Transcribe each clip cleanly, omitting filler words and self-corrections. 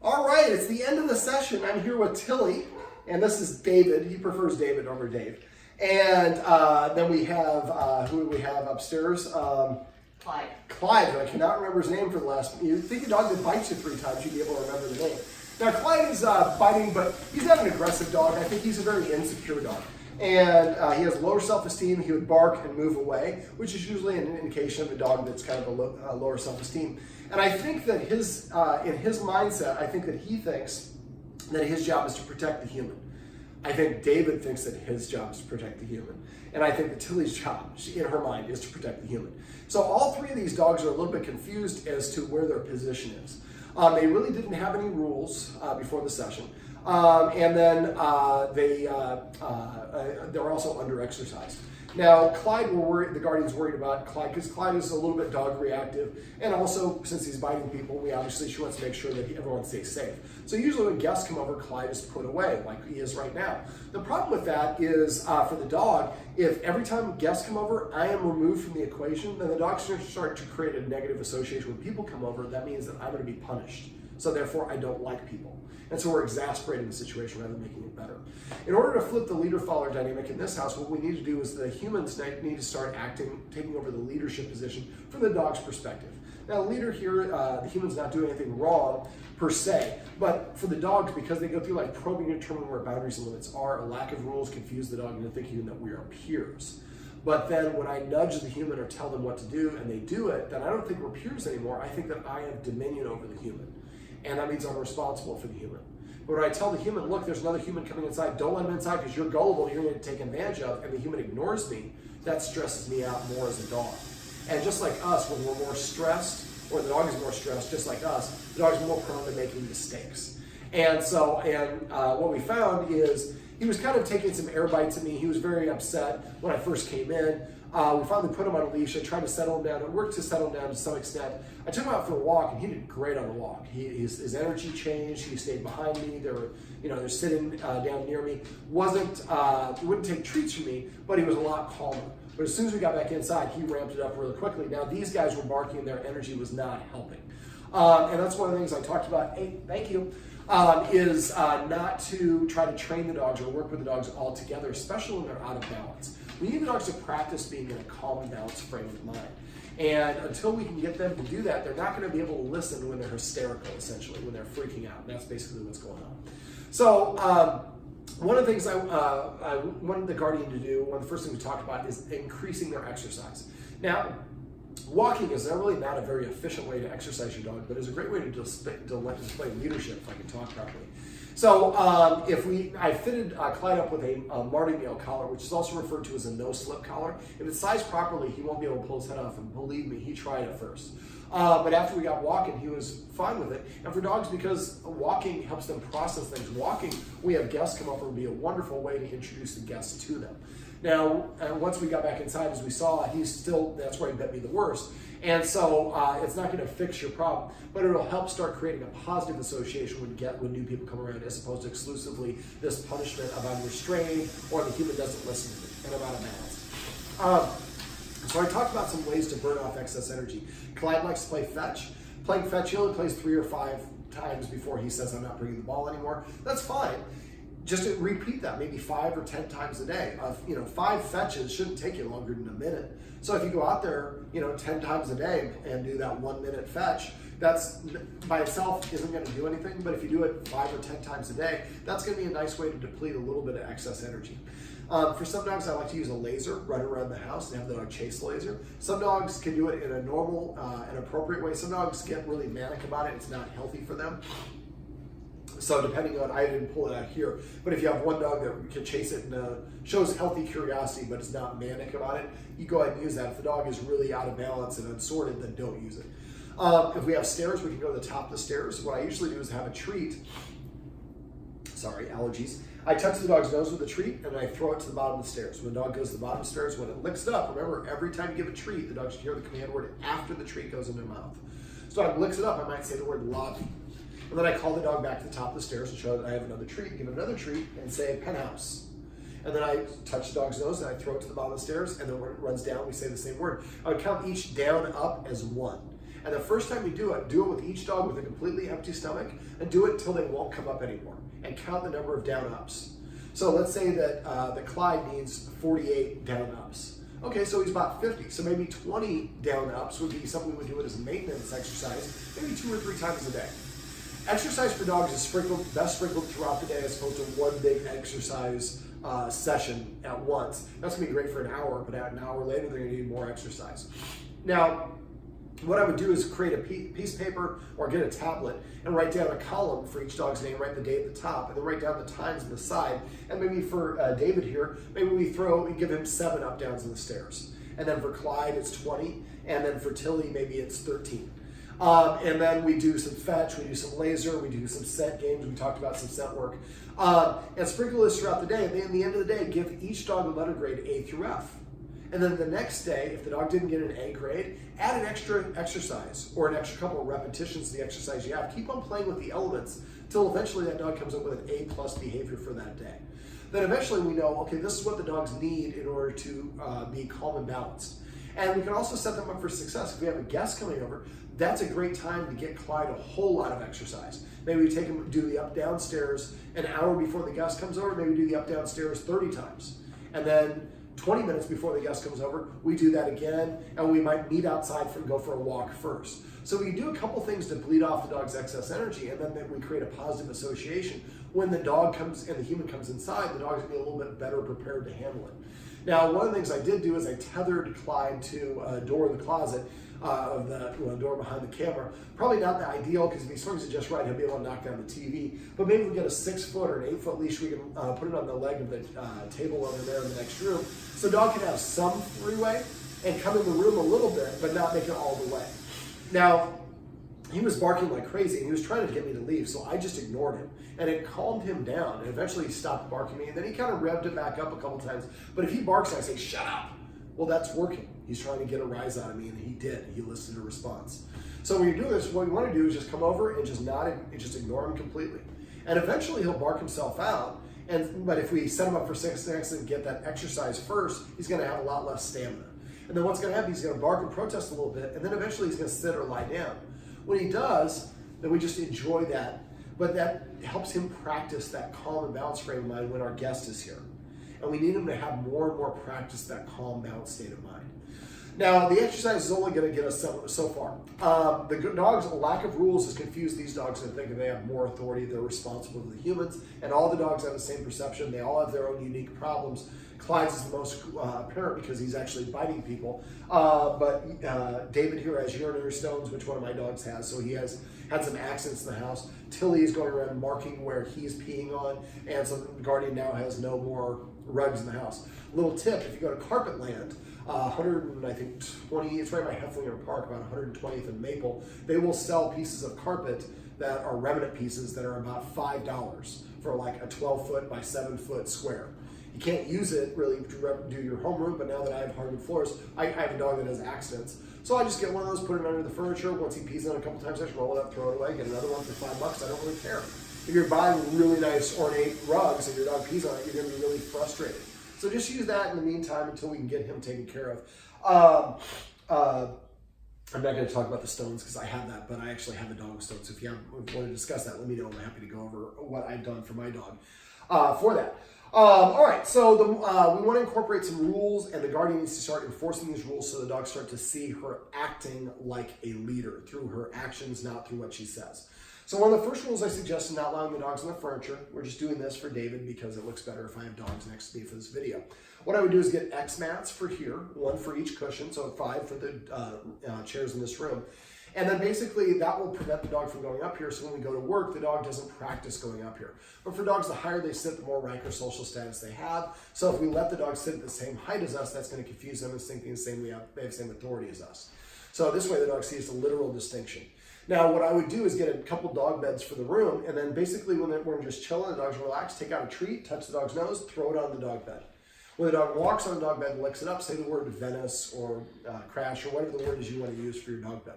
All right, it's the end of the session. I'm here with Tilly, and this is David. He prefers David over Dave. And then we have, who do we have upstairs? Clyde. Clyde, who I cannot remember his name for the last, you'd think a dog that bites you 3 times, you'd be able to remember the name. Now, Clyde is biting, but he's not an aggressive dog. I think he's a very insecure dog. And he has lower self-esteem. He would bark and move away, which is usually an indication of a dog that's kind of a lower self-esteem. And I think that in his mindset, I think that he thinks that his job is to protect the human. I think David thinks that his job is to protect the human. And I think that Tilly's job, in her mind, is to protect the human. So all 3 of these dogs are a little bit confused as to where their position is. They really didn't have any rules before the session. And then they're also under-exercised. Now, Clyde, the guardian's worried about Clyde because Clyde is a little bit dog reactive. And also, since he's biting people, she wants to make sure that everyone stays safe. So usually when guests come over, Clyde is put away, like he is right now. The problem with that is, for the dog, if every time guests come over, I am removed from the equation, then the dog's going to start to create a negative association. When people come over, that means that I'm going to be punished. So therefore, I don't like people. And so we're exasperating the situation rather than making it better. In order to flip the leader-follower dynamic in this house, what we need to do is the humans need to start taking over the leadership position from the dog's perspective. Now, the leader here, the human's not doing anything wrong per se, but for the dogs, because they go through like probing to determine where boundaries and limits are, a lack of rules confuse the dog into thinking that we are peers. But then when I nudge the human or tell them what to do and they do it, then I don't think we're peers anymore. I think that I have dominion over the human. And that means I'm responsible for the human. But when I tell the human, look, there's another human coming inside, don't let him inside because you're gullible, you're going to take advantage of, and the human ignores me, that stresses me out more as a dog. And just like us, when we're more stressed, or the dog is more stressed, just like us, the dog is more prone to making mistakes. And so, what we found is he was kind of taking some air bites at me. He was very upset when I first came in. We finally put him on a leash. I tried to settle him down. It worked to settle him down to some extent. I took him out for a walk, and he did great on the walk. His energy changed. He stayed behind me. They're sitting down near me. Wouldn't take treats from me, but he was a lot calmer. But as soon as we got back inside, he ramped it up really quickly. Now, these guys were barking, and their energy was not helping. And that's one of the things I talked about. Hey, thank you. Is not to try to train the dogs or work with the dogs all together, especially when they're out of balance. We need the dogs to practice being in a calm and balanced frame of mind. And until we can get them to do that, they're not going to be able to listen when they're hysterical, essentially, when they're freaking out. And that's basically what's going on. So one of the things I wanted the guardian to do, one of the first things we talked about, is increasing their exercise. Now, walking is really not a very efficient way to exercise your dog, but it's a great way to display leadership, if I can talk properly. So I fitted Clyde up with a martingale collar, which is also referred to as a no-slip collar. If it's sized properly, he won't be able to pull his head off, and believe me, he tried at first. But after we got walking, he was fine with it. And for dogs, because walking helps them process things, we have guests come over and be a wonderful way to introduce the guests to them. Now, once we got back inside, as we saw, that's where he bit me the worst. And so it's not going to fix your problem, but it'll help start creating a positive association when new people come around, as opposed to exclusively this punishment of I'm restrained or the human doesn't listen to me and I'm out of balance. So I talked about some ways to burn off excess energy. Clyde likes to play fetch. Playing fetch, he only plays 3 or 5 times before he says, I'm not bringing the ball anymore. That's fine. Just to repeat that maybe 5 or 10 times a day. 5 fetches shouldn't take you longer than a minute. So if you go out there, 10 times a day and do that 1-minute fetch, that's by itself isn't going to do anything. But if you do it 5 or 10 times a day, that's going to be a nice way to deplete a little bit of excess energy. For some dogs, I like to use a laser, run around the house and have the dog chase the laser. Some dogs can do it in a normal and appropriate way. Some dogs get really manic about it. It's not healthy for them. So depending on, I didn't pull it out here, but if you have one dog that can chase it and shows healthy curiosity, but is not manic about it, you go ahead and use that. If the dog is really out of balance and unsorted, then don't use it. If we have stairs, we can go to the top of the stairs. What I usually do is have a treat. Sorry, allergies. I touch the dog's nose with a treat and I throw it to the bottom of the stairs. When the dog goes to the bottom of the stairs, when it licks it up, remember, every time you give a treat, the dog should hear the command word after the treat goes in their mouth. So dog licks it up, I might say the word lobby. And then I call the dog back to the top of the stairs and show that I have another treat, give it another treat, and say penthouse. And then I touch the dog's nose and I throw it to the bottom of the stairs, and then when it runs down, we say the same word. I would count each down up as 1. And the first time you do it with each dog with a completely empty stomach, and do it until they won't come up anymore, and count the number of down ups. So let's say that the Clyde needs 48 down ups. Okay, so he's about 50. So maybe 20 down ups would be something we would do as a maintenance exercise, maybe 2 or 3 times a day. Exercise for dogs is best sprinkled throughout the day as opposed to one big exercise session at once. That's gonna be great for an hour, but an hour later they're gonna need more exercise. Now, what I would do is create a piece of paper or get a tablet and write down a column for each dog's name, write the day at the top, and then write down the times on the side. And maybe for David here, maybe we give him 7 up downs in the stairs. And then for Clyde, it's 20. And then for Tilly, maybe it's 13. And then we do some fetch, we do some laser, we do some scent games, we talked about some scent work. And sprinkle this throughout the day. And then at the end of the day, give each dog a letter grade A through F. And then the next day, if the dog didn't get an A grade, add an extra exercise or an extra couple of repetitions to the exercise you have. Keep on playing with the elements until eventually that dog comes up with an A+ behavior for that day. Then eventually we know, okay, this is what the dogs need in order to be calm and balanced. And we can also set them up for success. If we have a guest coming over, that's a great time to get Clyde a whole lot of exercise. Maybe we take him, do the up-down stairs an hour before the guest comes over, maybe do the up-down stairs 30 times. And then 20 minutes before the guest comes over, we do that again, and we might meet outside and go for a walk first. So we do a couple things to bleed off the dog's excess energy, and then we create a positive association. When the dog comes and the human comes inside, the dog's gonna be a little bit better prepared to handle it. Now, one of the things I did do is I tethered Clyde to a door in the closet of the door behind the camera. Probably not the ideal, because if he swings it just right, he'll be able to knock down the TV. But maybe we get a 6-foot or an 8-foot leash, we can put it on the leg of the table over there in the next room. So the dog can have some freeway and come in the room a little bit, but not make it all the way. Now, he was barking like crazy, and he was trying to get me to leave, so I just ignored him. And it calmed him down, and eventually he stopped barking at me, and then he kind of revved it back up a couple times. But if he barks and I say, shut up, well, that's working. He's trying to get a rise out of me, and he did. He listened to a response. So when you do this, what you want to do is just come over and just just ignore him completely. And eventually he'll bark himself out, but if we set him up for success and get that exercise first, he's going to have a lot less stamina. And then what's going to happen, he's going to bark and protest a little bit, and then eventually he's going to sit or lie down. When he does, then we just enjoy that. But that helps him practice that calm and balanced frame of mind when our guest is here. And we need him to have more and more practice that calm, balanced state of mind. Now, the exercise is only going to get us so far. The dog's lack of rules has confused these dogs into thinking they have more authority, they're responsible to the humans, and all the dogs have the same perception. They all have their own unique problems. Clyde's is the most apparent because he's actually biting people. But David here has urinary stones, which one of my dogs has, so he has had some accidents in the house. Tilly is going around marking where he's peeing on, and so the guardian now has no more rugs in the house. Little tip, if you go to Carpetland, 120, it's right by Hefflinger Park, about 120th and Maple, they will sell pieces of carpet that are remnant pieces that are about $5 for like a 12-foot by 7-foot square. You can't use it really to do your homeroom, but now that I have hardwood floors, I have a dog that has accidents. So I just get one of those, put it under the furniture. Once he pees on it a couple times, I just roll it up, throw it away, get another one for $5. I don't really care. If you're buying really nice ornate rugs and your dog pees on it, you're gonna be really frustrated. So just use that in the meantime until we can get him taken care of. I'm not going to talk about the stones because I have that, but I actually have the dog stones. So if you want to discuss that, let me know. I'm happy to go over what I've done for my dog for that. All right, so we want to incorporate some rules, and the guardian needs to start enforcing these rules so the dogs start to see her acting like a leader through her actions, not through what she says. So one of the first rules I suggest is not allowing the dogs on the furniture. We're just doing this for David because it looks better if I have dogs next to me for this video. What I would do is get X mats for here, 1 for each cushion, so 5 for the chairs in this room. And then basically that will prevent the dog from going up here, so when we go to work, the dog doesn't practice going up here. But for dogs, the higher they sit, the more rank or social status they have. So if we let the dog sit at the same height as us, that's going to confuse them as thinking they have the same authority as us. So this way the dog sees the literal distinction. Now, what I would do is get a couple dog beds for the room, and then basically when we're just chilling, the dog's relaxed, take out a treat, touch the dog's nose, throw it on the dog bed. When the dog walks on the dog bed, licks it up, say the word Venice or crash or whatever the word is you want to use for your dog bed.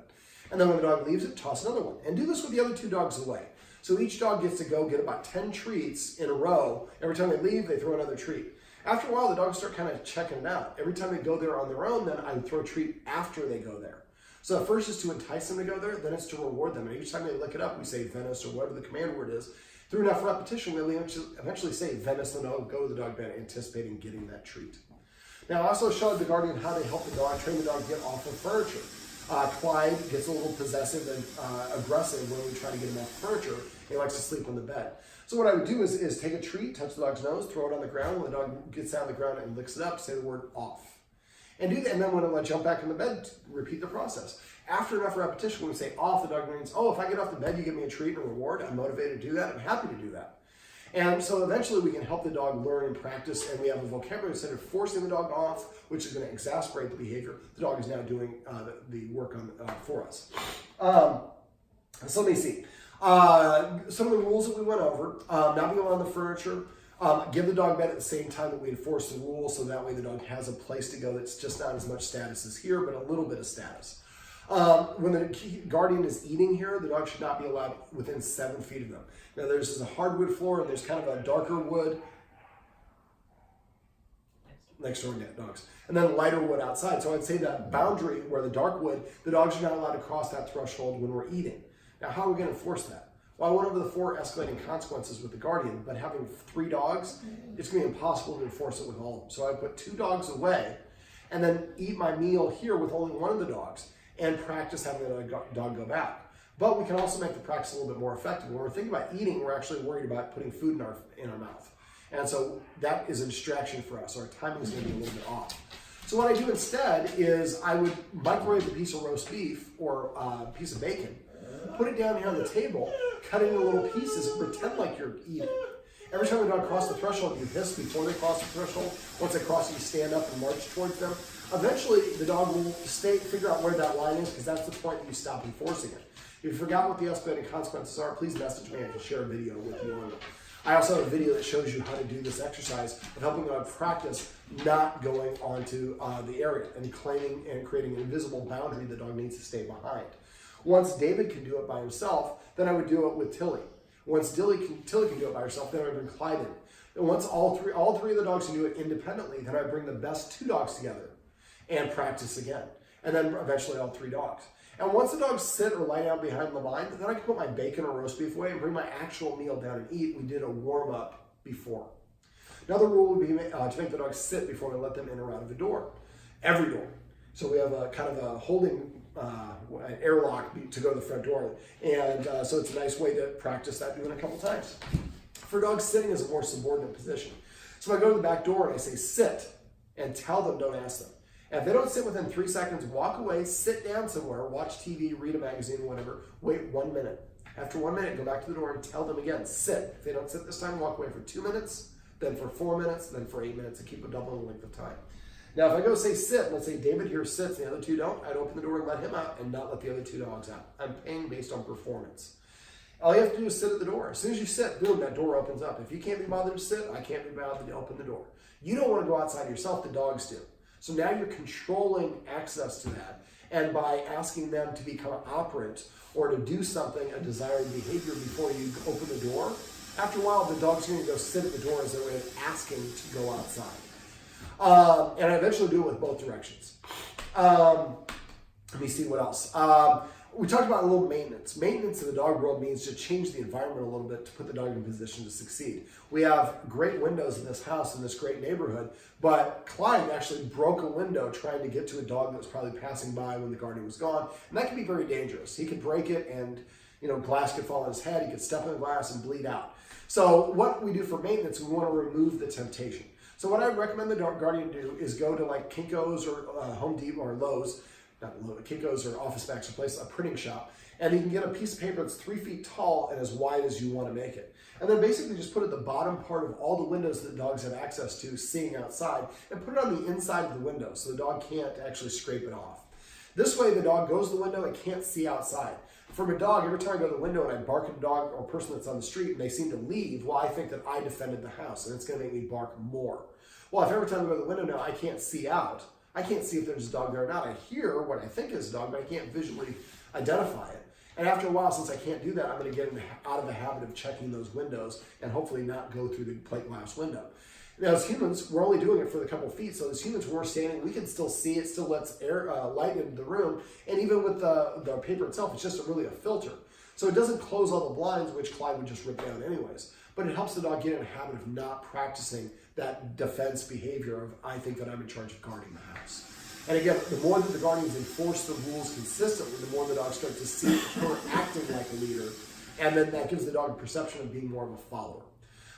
And then when the dog leaves it, toss another one. And do this with the other 2 dogs away. So each dog gets to go get about 10 treats in a row. Every time they leave, they throw another treat. After a while, the dogs start kind of checking it out. Every time they go there on their own, then I would throw a treat after they go there. So at first is to entice them to go there, then it's to reward them. And each time they lick it up, we say Venice or whatever the command word is. Through enough repetition, we'll eventually say Venice, and they'll go to the dog bed anticipating getting that treat. Now, I also showed the guardian how to help the dog, train the dog to get off of furniture. Clyde gets a little possessive and aggressive when we try to get him off furniture. He likes to sleep on the bed. So what I would do is take a treat, touch the dog's nose, throw it on the ground. When the dog gets down on the ground and licks it up, say the word off. And do that, and then when I jump back in the bed, repeat the process. After enough repetition, when we say off, the dog means, oh, if I get off the bed, you give me a treat and a reward. I'm motivated to do that. I'm happy to do that. And so eventually we can help the dog learn and practice, and we have a vocabulary. Instead of forcing the dog off, which is going to exasperate the behavior, the dog is now doing the work for us. So let me see. Some of the rules that we went over, not being on the furniture, give the dog bed at the same time that we enforce the rule, so that way the dog has a place to go that's just not as much status as here, but a little bit of status. When the guardian is eating here, the dog should not be allowed within 7 feet of them. Now there's a hardwood floor and there's kind of a darker wood next door to dogs, and then lighter wood outside. So I'd say that boundary where the dark wood, the dogs are not allowed to cross that threshold when we're eating. Now how are we going to enforce that? Well, I went over the 4 escalating consequences with the guardian, but having 3 dogs, it's going to be impossible to enforce it with all of them. So I put 2 dogs away and then eat my meal here with only one of the dogs and practice having the dog go back. But we can also make the practice a little bit more effective. When we're thinking about eating, we're actually worried about putting food in our mouth. And so that is a distraction for us. Our timing is going to be a little bit off. So what I do instead is I would microwave a piece of roast beef or a piece of bacon, put it down here on the table, cut it into little pieces, and pretend like you're eating. Every time the dog crosses the threshold, you hiss before they cross the threshold. Once they cross, you stand up and march towards them. Eventually, the dog will figure out where that line is, because that's the point that you stop enforcing it. If you forgot what the escalating consequences are, please message me. I can share a video with you on it. I also have a video that shows you how to do this exercise of helping the dog practice not going onto the area and claiming and creating an invisible boundary the dog needs to stay behind. Once David can do it by himself, then I would do it with Tilly. Once Tilly can do it by herself, then I would bring Clyde in. And once all three of the dogs can do it independently, then I bring the best 2 dogs together and practice again. And then eventually all 3 dogs. And once the dogs sit or lie down behind the line, then I can put my bacon or roast beef away and bring my actual meal down and eat. We did a warm-up before. Another rule would be to make the dogs sit before we let them in or out of the door. Every door. So we have a kind of a holding an airlock to go to the front door. And so it's a nice way to practice that, doing it a couple times. For dogs, sitting is a more subordinate position. So if I go to the back door and I say sit, and tell them, don't ask them. And if they don't sit within 3 seconds, walk away, sit down somewhere, watch TV, read a magazine, whatever, wait 1 minute. After 1 minute, go back to the door and tell them again, sit. If they don't sit this time, walk away for 2 minutes, then for 4 minutes, then for 8 minutes, and keep a double the length of time. Now, if I go say sit, let's say David here sits, the other 2 don't, I'd open the door and let him out and not let the other 2 dogs out. I'm paying based on performance. All you have to do is sit at the door. As soon as you sit, boom, that door opens up. If you can't be bothered to sit, I can't be bothered to open the door. You don't want to go outside yourself, the dogs do. So now you're controlling access to that. And by asking them to become operant or to do something, a desired behavior before you open the door, after a while, the dog's going to go sit at the door as their way of asking to go outside. And I eventually do it with both directions. Let me see what else. We talked about a little maintenance. Maintenance in the dog world means to change the environment a little bit to put the dog in a position to succeed. We have great windows in this house in this great neighborhood, but Clyde actually broke a window trying to get to a dog that was probably passing by when the guardian was gone, and that can be very dangerous. He could break it and glass could fall on his head, he could step in the glass and bleed out. So what we do for maintenance, we want to remove the temptation. So what I recommend the guardian do is go to like Kinko's or Home Depot or Lowe's, Kinko's or Office Max, a printing shop, and you can get a piece of paper that's 3 feet tall and as wide as you want to make it. And then basically just put it at the bottom part of all the windows that dogs have access to, seeing outside, and put it on the inside of the window so the dog can't actually scrape it off. This way the dog goes to the window and can't see outside. From a dog, every time I go to the window and I bark at a dog or a person that's on the street and they seem to leave, well, I think that I defended the house and it's going to make me bark more. Well, if every time I go to the window now I can't see out, I can't see if there's a dog there or not. I hear what I think is a dog, but I can't visually identify it. And after a while, since I can't do that, I'm going to get out of the habit of checking those windows and hopefully not go through the plate glass window. Now, as humans, we're only doing it for the couple feet. So as humans, when we're standing, we can still see it, still lets air, light into the room. And even with the paper itself, it's just really a filter. So it doesn't close all the blinds, which Clyde would just rip down anyways. But it helps the dog get in a habit of not practicing that defense behavior of, I think that I'm in charge of guarding the house. And again, the more that the guardians enforce the rules consistently, the more the dogs start to see her acting like a leader. And then that gives the dog a perception of being more of a follower.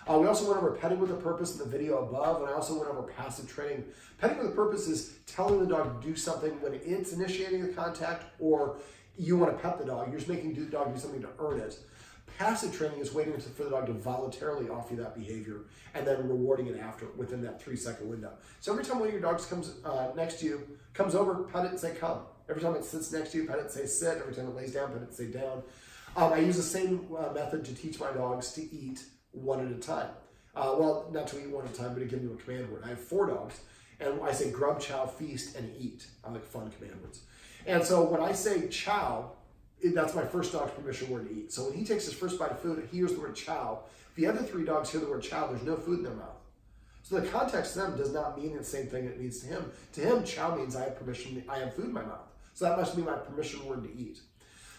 We also went over petting with a purpose in the video above, and I also went over passive training. Petting with a purpose is telling the dog to do something when it's initiating the contact, or you want to pet the dog. You're just making the dog do something to earn it. Passive training is waiting for the dog to voluntarily offer you that behavior and then rewarding it after within that 3-second window. So every time one of your dogs comes next to you, comes over, pet it and say come. Every time it sits next to you, pet it and say sit. Every time it lays down, pet it and say down. I use the same method to teach my dogs to eat one at a time. Well, not to eat one at a time, but to give them a command word. I have 4 dogs, and I say grub, chow, feast, and eat. I like fun command words. And so when I say chow, that's my first dog's permission word to eat. So when he takes his first bite of food, he hears the word chow. If the other 3 dogs hear the word chow, there's no food in their mouth. So the context to them does not mean the same thing it means to him. To him, chow means I have permission, I have food in my mouth. So that must be my permission word to eat.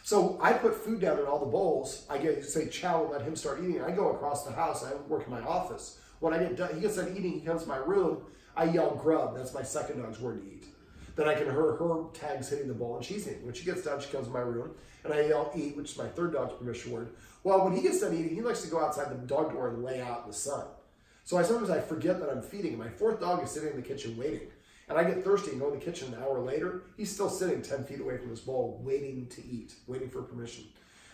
So I put food down in all the bowls. I say chow and let him start eating. I go across the house. I work in my office. When I get done, he gets done eating. He comes to my room. I yell grub. That's my second dog's word to eat. Then I can hear her tags hitting the bowl and she's eating. When she gets done, she comes to my room and I yell eat, which is my third dog's permission word. Well, when he gets done eating, he likes to go outside the dog door and lay out in the sun. So sometimes I forget that I'm feeding him. My 4th dog is sitting in the kitchen waiting. And I get thirsty and go in the kitchen an hour later, he's still sitting 10 feet away from his bowl, waiting to eat, waiting for permission.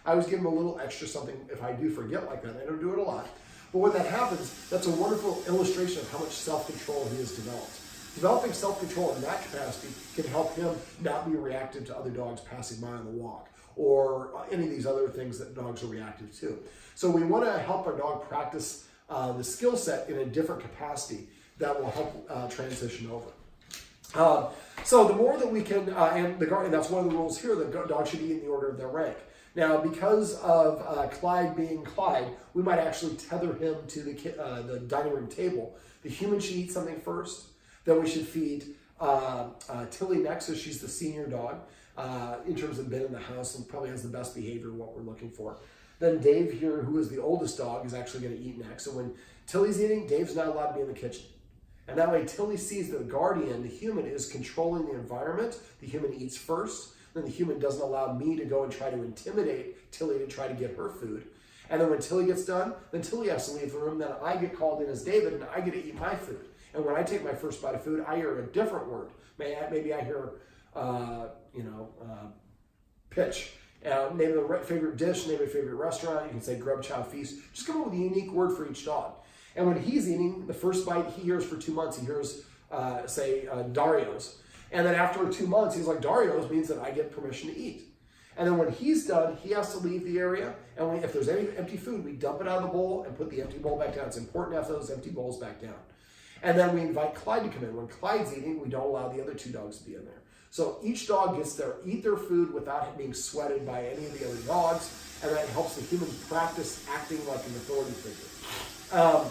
I always give him a little extra something if I do forget like that. I don't do it a lot. But when that happens, that's a wonderful illustration of how much self-control he has developed. Developing self-control in that capacity can help him not be reactive to other dogs passing by on the walk or any of these other things that dogs are reactive to. So we want to help our dog practice the skill set in a different capacity that will help transition over. So the more that we can, and that's one of the rules here, the dog should eat in the order of their rank. Now, because of Clyde being Clyde, we might actually tether him to the dining room table. The human should eat something first. Then we should feed Tilly next, so she's the senior dog in terms of being in the house and probably has the best behavior, what we're looking for. Then Dave here, who is the oldest dog, is actually going to eat next. So when Tilly's eating, Dave's not allowed to be in the kitchen. And that way, Tilly sees that the guardian, the human, is controlling the environment. The human eats first. Then the human doesn't allow me to go and try to intimidate Tilly to try to get her food. And then when Tilly gets done, then Tilly has to leave the room. Then I get called in as David, and I get to eat my food. And when I take my first bite of food, I hear a different word. Maybe I hear, pitch. Name of the favorite dish, name of a favorite restaurant. You can say grub, chow, feast. Just come up with a unique word for each dog. And when he's eating, the first bite he hears for 2 months, he hears, Dario's. And then after 2 months, he's like, Dario's means that I get permission to eat. And then when he's done, he has to leave the area. And if there's any empty food, we dump it out of the bowl and put the empty bowl back down. It's important to have those empty bowls back down. And then we invite Clyde to come in. When Clyde's eating, we don't allow the other 2 dogs to be in there. So each dog gets to eat their food without being sweated by any of the other dogs. And that helps the human practice acting like an authority figure.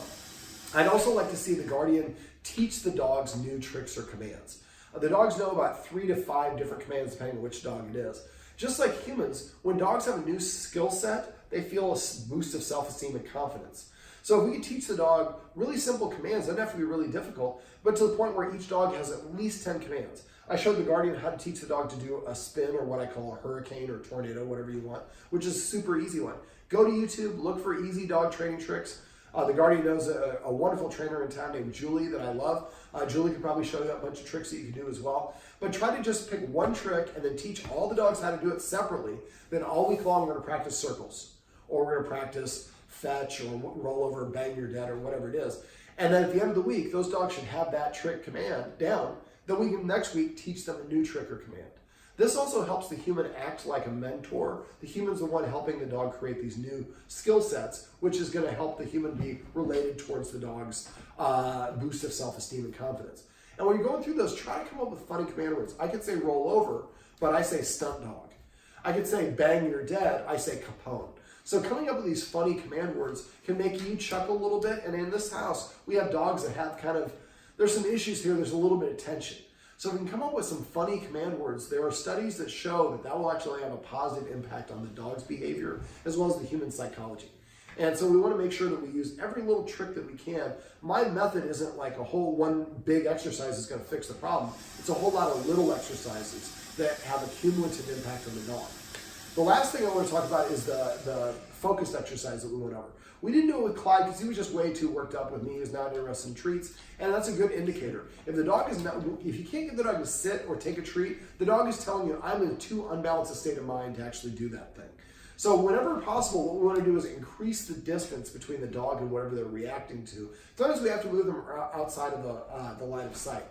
I'd also like to see the guardian teach the dogs new tricks or commands. The dogs know about 3 to 5 different commands depending on which dog it is. Just like humans, when dogs have a new skill set, they feel a boost of self-esteem and confidence. So if we can teach the dog really simple commands, they don't have to be really difficult, but to the point where each dog has at least 10 commands. I showed the guardian how to teach the dog to do a spin, or what I call a hurricane or tornado, whatever you want, which is a super easy one. Go to YouTube, look for easy dog training tricks. The guardian knows a wonderful trainer in town named Julie that I love. Julie can probably show you a bunch of tricks that you can do as well. But try to just pick one trick and then teach all the dogs how to do it separately. Then all week long we're going to practice circles, or we're going to practice fetch, or roll over, bang your dead, or whatever it is. And then at the end of the week, those dogs should have that trick command down. Then we can next week teach them a new trick or command. This also helps the human act like a mentor. The human's the one helping the dog create these new skill sets, which is going to help the human be related towards the dog's boost of self-esteem and confidence. And when you're going through those, try to come up with funny command words. I could say roll over, but I say stunt dog. I could say bang you're dead, I say capone. So coming up with these funny command words can make you chuckle a little bit. And in this house, we have dogs that have there's some issues here. There's a little bit of tension. So if we can come up with some funny command words, there are studies that show that that will actually have a positive impact on the dog's behavior as well as the human psychology. And so we want to make sure that we use every little trick that we can. My method isn't like a whole one big exercise that's going to fix the problem. It's a whole lot of little exercises that have a cumulative impact on the dog. The last thing I want to talk about is the focused exercise that we went over. We didn't do it with Clyde because he was just way too worked up with me. He was not interested in treats, and that's a good indicator. If the dog is not, if you can't get the dog to sit or take a treat, the dog is telling you, I'm in too unbalanced a state of mind to actually do that thing. So whenever possible, what we want to do is increase the distance between the dog and whatever they're reacting to. Sometimes we have to move them outside of the line of sight.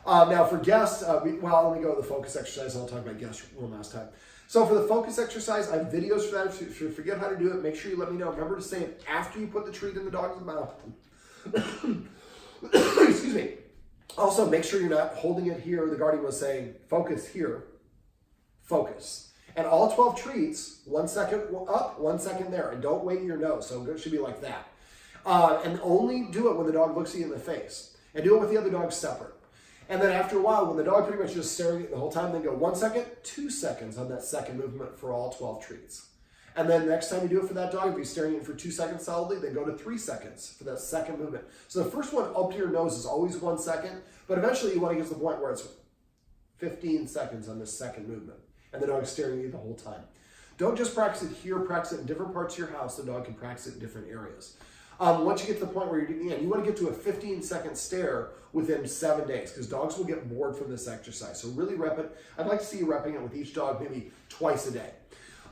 Now for guests, let me go to the focus exercise, and I'll talk about guests one last time. So for the focus exercise, I have videos for that. If you forget how to do it, make sure you let me know. Remember to say it after you put the treat in the dog's mouth. Excuse me. Also, make sure you're not holding it here. The guardian was saying, focus here, focus. And all 12 treats, 1 second up, 1 second there. And don't wait your nose. So it should be like that. And only do it when the dog looks at you in the face. And do it with the other dogs separate. And then after a while, when the dog pretty much just staring at you the whole time, then go 1 second, 2 seconds on that second movement for all 12 treats. And then next time you do it for that dog, if he's staring at you for 2 seconds solidly, then go to 3 seconds for that second movement. So the first one up to your nose is always 1 second, but eventually you want to get to the point where it's 15 seconds on this second movement. And the dog's staring at you the whole time. Don't just practice it here, practice it in different parts of your house. The dog can practice it in different areas. Once you get to the point where you want to get to a 15-second stare within 7 days, because dogs will get bored from this exercise. So really rep it. I'd like to see you repping it with each dog maybe twice a day.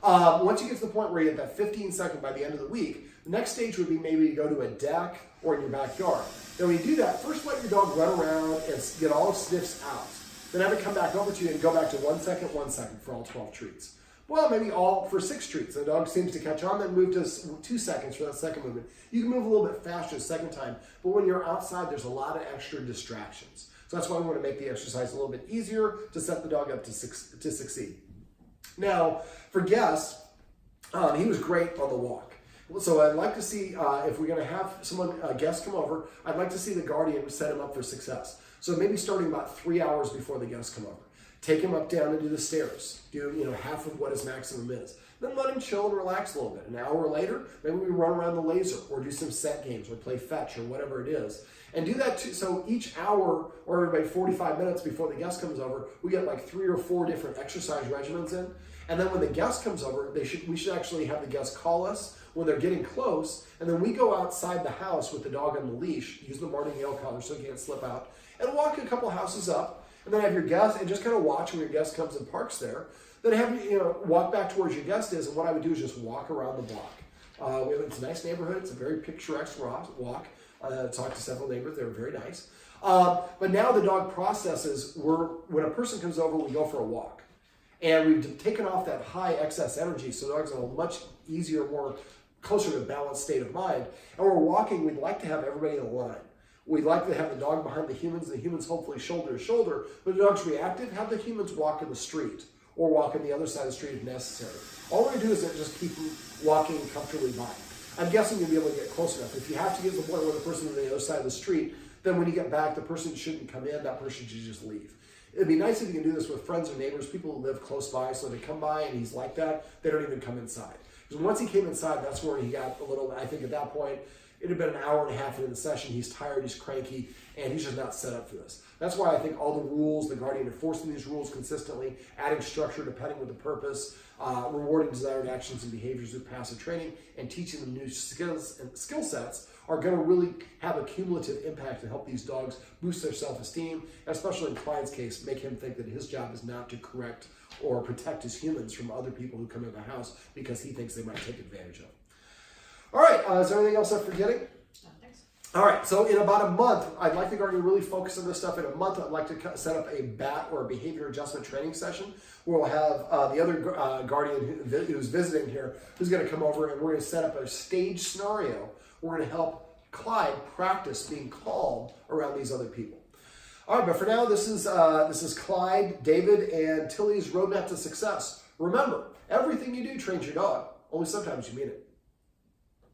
Once you get to the point where you get that 15-second by the end of the week, the next stage would be maybe to go to a deck or in your backyard. Then when you do that, first let your dog run around and get all the sniffs out. Then have it come back over to you and go back to 1 second, 1 second for all 12 treats. Well, maybe all for 6 treats. The dog seems to catch on, then move to 2 seconds for that second movement. You can move a little bit faster the second time, but when you're outside, there's a lot of extra distractions. So that's why we want to make the exercise a little bit easier to set the dog up to succeed. Now, for guests, he was great on the walk. So I'd like to see, if we're going to have a guest come over, I'd like to see the guardian set him up for success. So maybe starting about 3 hours before the guests come over. Take him up, down, and do the stairs. Do half of what his maximum is. Then let him chill and relax a little bit. An hour later, maybe we run around the laser or do some set games or play fetch or whatever it is. And do that too. So each hour or every 45 minutes before the guest comes over, we get like 3 or 4 different exercise regimens in. And then when the guest comes over, we should actually have the guest call us when they're getting close. And then we go outside the house with the dog on the leash, use the martingale collar so he can't slip out, and walk a couple houses up. And then have your guest, and just kind of watch when your guest comes and parks there. Then have you walk back towards your guest is, and what I would do is just walk around the block. It's a nice neighborhood. It's a very picturesque walk. Talked to several neighbors. They were very nice. But now the dog processes, when a person comes over, we go for a walk. And we've taken off that high excess energy, so the dog's in a much easier, more closer to a balanced state of mind. And when we're walking, we'd like to have everybody in a line. We'd like to have the dog behind the humans, and the humans hopefully shoulder to shoulder. But if the dog's reactive, have the humans walk in the street or walk on the other side of the street if necessary. All we do is just keep walking comfortably by. I'm guessing you'll be able to get close enough. If you have to get to the point where the person is on the other side of the street, then when you get back, the person shouldn't come in, that person should just leave. It'd be nice if you can do this with friends or neighbors, people who live close by, so they come by and he's like that, they don't even come inside. Because once he came inside, that's where he got a little, I think at that point, it had been an hour and a half into the session. He's tired, he's cranky, and he's just not set up for this. That's why I think all the rules, the guardian enforcing these rules consistently, adding structure depending with the purpose, rewarding desired actions and behaviors with passive training, and teaching them new skills and skill sets are going to really have a cumulative impact to help these dogs boost their self-esteem, especially in Clyde's case, make him think that his job is not to correct or protect his humans from other people who come in the house because he thinks they might take advantage of them. All right, is there anything else I'm forgetting? Thanks. All right, so in about a month, I'd like the guardian to really focus on this stuff. In a month, I'd like to set up a BAT or a behavior adjustment training session where we'll have the other guardian who's visiting here who's going to come over, and we're going to set up a stage scenario. We're going to help Clyde practice being calm around these other people. All right, but for now, this is Clyde, David, and Tilly's roadmap to success. Remember, everything you do trains your dog. only sometimes you mean it.